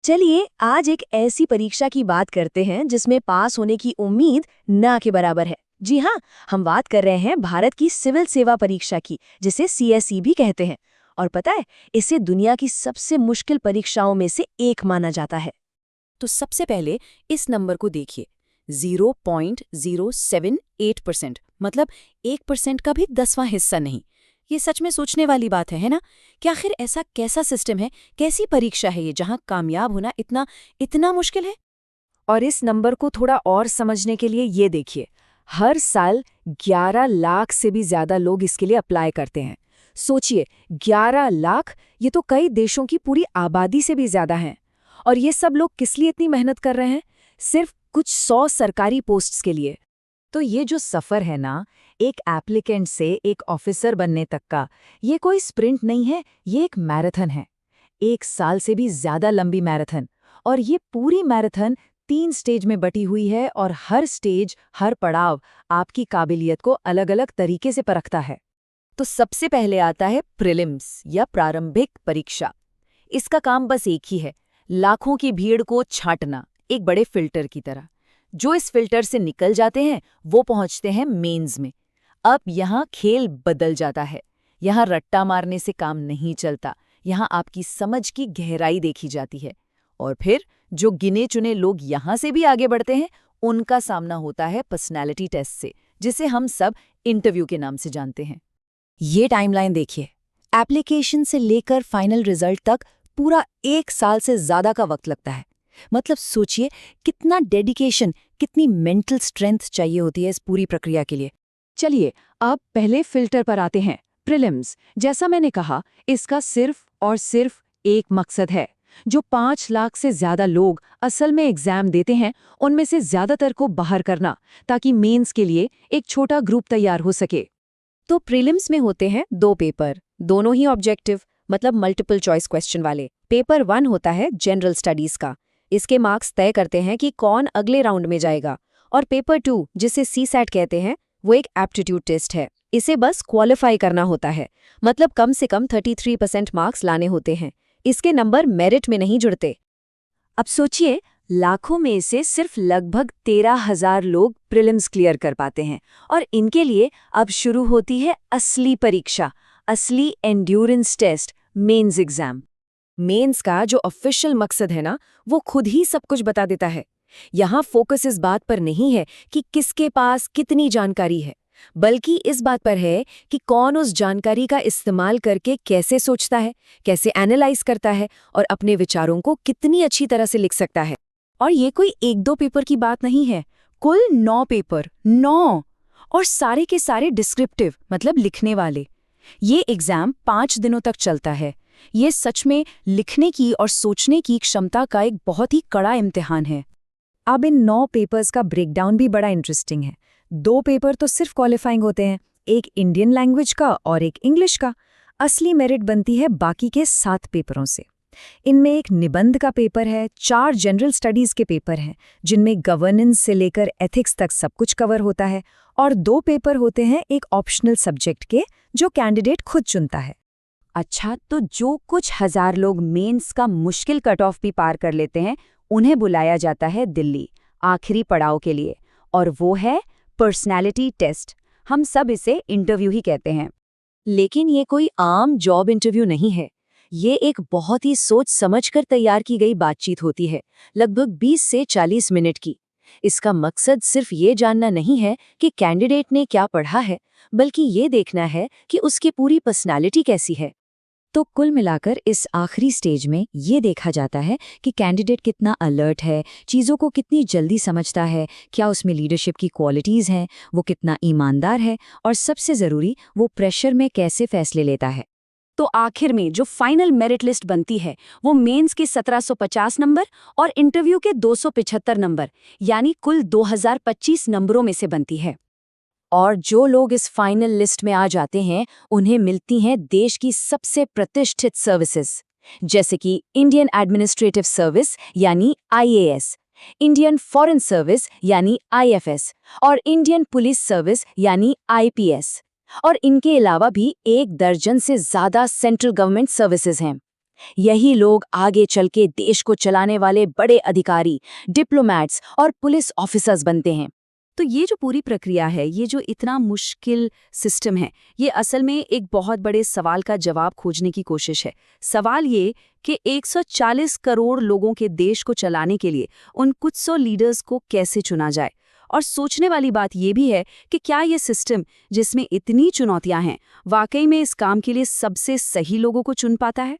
चलिए आज एक ऐसी परीक्षा की बात करते हैं जिसमें पास होने की उम्मीद ना के बराबर है। जी हाँ, हम बात कर रहे हैं भारत की सिविल सेवा परीक्षा की, जिसे सीएसई भी कहते हैं। और पता है, इसे दुनिया की सबसे मुश्किल परीक्षाओं में से एक माना जाता है। तो सबसे पहले इस नंबर को देखिए, 0.078%, मतलब 1% का भी 10वां हिस्सा नहीं। ये सच में सोचने वाली बात है ना? कि आखिर ऐसा कैसा सिस्टम है, कैसी परीक्षा है ये, जहां कामयाब होना इतना इतना मुश्किल है? और इस नंबर को थोड़ा और समझने के लिए ये देखिए, हर साल 11 लाख से भी ज्यादा लोग इसके लिए अप्लाई करते हैं। सोचिए, 11 लाख, ये तो कई देशों की पूरी आबादी से भी ज्यादा हैं। और ये सब लोग किस लिए इतनी मेहनत कर रहे हैं? सिर्फ कुछ 100 सरकारी पोस्ट्स के लिए। तो ये जो सफर है ना, एक एप्लीकेंट से एक ऑफिसर बनने तक का, ये कोई स्प्रिंट नहीं है, ये एक मैराथन है। 1 साल से भी ज्यादा लंबी मैराथन। और ये पूरी मैराथन 3 स्टेज में बटी हुई है, और हर स्टेज, हर पड़ाव आपकी काबिलियत को अलग-अलग तरीके से परखता है। तो सबसे पहले आता है प्रीलिम्स या प्रारंभिक परीक्षा। इसका काम बस एक ही है, लाखों की भीड़ को छांटना, एक बड़े फिल्टर की तरह। जो इस फिल्टर से निकल जाते हैं वो पहुंचते हैं मेंस में। अब यहाँ खेल बदल जाता है। यहाँ रट्टा मारने से काम नहीं चलता, यहाँ आपकी समझ की गहराई देखी जाती है। और फिर जो गिने चुने लोग यहाँ से भी आगे बढ़ते हैं, उनका सामना होता है पर्सनैलिटी टेस्ट से, जिसे हम सब इंटरव्यू के नाम से जानते हैं। ये टाइमलाइन देखिए, एप्लीकेशन से लेकर फाइनल रिजल्ट तक पूरा 1 साल से ज्यादा का वक्त लगता है। मतलब सोचिए, कितना डेडिकेशन, कितनी मेंटल स्ट्रेंथ चाहिए होती है इस पूरी प्रक्रिया के लिए। चलिए, अब पहले फिल्टर पर आते हैं, प्रीलिम्स। जैसा मैंने कहा, इसका सिर्फ और सिर्फ एक मकसद है। जो 5 लाख से ज्यादा लोग असल में एग्जाम देते हैं, उनमें से ज्यादातर को बाहर करना, ताकि मेंस के लिए एक छोटा ग्रुप तैयार हो सके। तो प्रीलिम्स में होते हैं 2 पेपर, दोनों ही ऑब्जेक्टिव, मतलब मल्टीपल चॉइस क्वेश्चन वाले। पेपर 1 होता है जनरल स्टडीज का। इसके मार्क्स तय करते हैं कि कौन अगले राउंड में जाएगा। और पेपर 2, जिसे सीसैट कहते हैं, वो एक एप्टीट्यूड टेस्ट है। इसे बस क्वालिफाई करना होता है, मतलब कम से कम 33% मार्क्स लाने होते हैं। इसके नंबर मेरिट में नहीं जुड़ते। अब सोचिए, लाखों में से सिर्फ लगभग 13,000 लोग प्रीलिम्स क्लियर कर पाते हैं, और इनके लिए अब शुरू होती है असली परीक्षा, असली endurance test, mains exam. Mains का जो ऑफिशियल मकसद है ना, वो खुद ही सब कुछ बता देता है। यहाँ फोकस इस बात पर नहीं है कि किसके पास कितनी जानकारी है, बल्कि इस बात पर है कि कौन उस जानकारी का इस्तेमाल करके कैसे सोचता है, कैसे एनालाइज करता है, और अपने विचारों को कितनी अच्छी तरह से लिख सकता है। और ये कोई 1-2 पेपर की बात नहीं है, कुल 9 पेपर, 9, और सारे के सारे डिस्क्रिप्टिव, मतलब लिखने वाले। ये एग्जाम 5 दिनों तक चलता है। ये सच में लिखने की और सोचने की क्षमता का एक बहुत ही कड़ा इम्तिहान है। अब इन 9 पेपर्स का ब्रेकडाउन भी बड़ा इंटरेस्टिंग है। 2 पेपर तो सिर्फ क्वालिफाइंग होते हैं, एक इंडियन लैंग्वेज का और एक इंग्लिश का। असली मेरिट बनती है बाकी के 7 पेपरों से। इनमें एक निबंध का पेपर है, 4 जनरल स्टडीज के पेपर हैं, जिनमें गवर्नेंस से लेकर एथिक्स तक सब कुछ कवर होता है, और 2 पेपर होते हैं एक ऑप्शनल सब्जेक्ट के, जो कैंडिडेट खुद चुनता है। अच्छा, तो जो कुछ हजार लोग मेंस का मुश्किल कट ऑफ भी पार कर लेते हैं, उन्हें बुलाया जाता है दिल्ली, आखिरी पड़ाव के लिए, और वो है पर्सनैलिटी टेस्ट। हम सब इसे इंटरव्यू ही कहते हैं। लेकिन ये कोई आम जॉब इंटरव्यू नहीं है। ये एक बहुत ही सोच समझकर तैयार की गई बातचीत होती है, लगभग 20 से 40 मिनट की। इसका मकसद सिर्फ ये जानना नहीं है कि कैंडिडेट ने क्या पढ़ा है, बल्कि ये देखना है कि उसकी पूरी पर्सनालिटी कैसी है। तो कुल मिलाकर इस आखिरी स्टेज में ये देखा जाता है कि कैंडिडेट कितना अलर्ट है, चीज़ों को कितनी जल्दी समझता है, क्या उसमें लीडरशिप की क्वालिटीज़ हैं, वो कितना ईमानदार है, और सबसे ज़रूरी, वो प्रेशर में कैसे फैसले लेता है। तो आखिर में जो फाइनल मेरिट लिस्ट बनती है, वो मेंस के 1750 नंबर और इंटरव्यू के 275 नंबर, यानी कुल 2025 नंबरों में से बनती है। और जो लोग इस फाइनल लिस्ट में आ जाते हैं, उन्हें मिलती हैं देश की सबसे प्रतिष्ठित सर्विसेज, जैसे कि इंडियन एडमिनिस्ट्रेटिव सर्विस यानी आईएएस, इंडियन फॉरेन सर्विस यानी आईएफएस, और इंडियन पुलिस सर्विस यानी आईपीएस। और इनके अलावा भी 1 दर्जन से ज्यादा सेंट्रल गवर्नमेंट सर्विसेज हैं। यही लोग आगे चल के देश को चलाने वाले बड़े अधिकारी, डिप्लोमैट्स और पुलिस ऑफिसर्स बनते हैं। तो ये जो पूरी प्रक्रिया है, ये जो इतना मुश्किल सिस्टम है, ये असल में एक बहुत बड़े सवाल का जवाब खोजने की कोशिश है। सवाल ये कि 140 करोड़ लोगों के देश को चलाने के लिए उन कुछ 100 लीडर्स को कैसे चुना जाए। और सोचने वाली बात ये भी है कि क्या ये सिस्टम, जिसमें इतनी चुनौतियां हैं, वाकई में इस काम के लिए सबसे सही लोगों को चुन पाता है।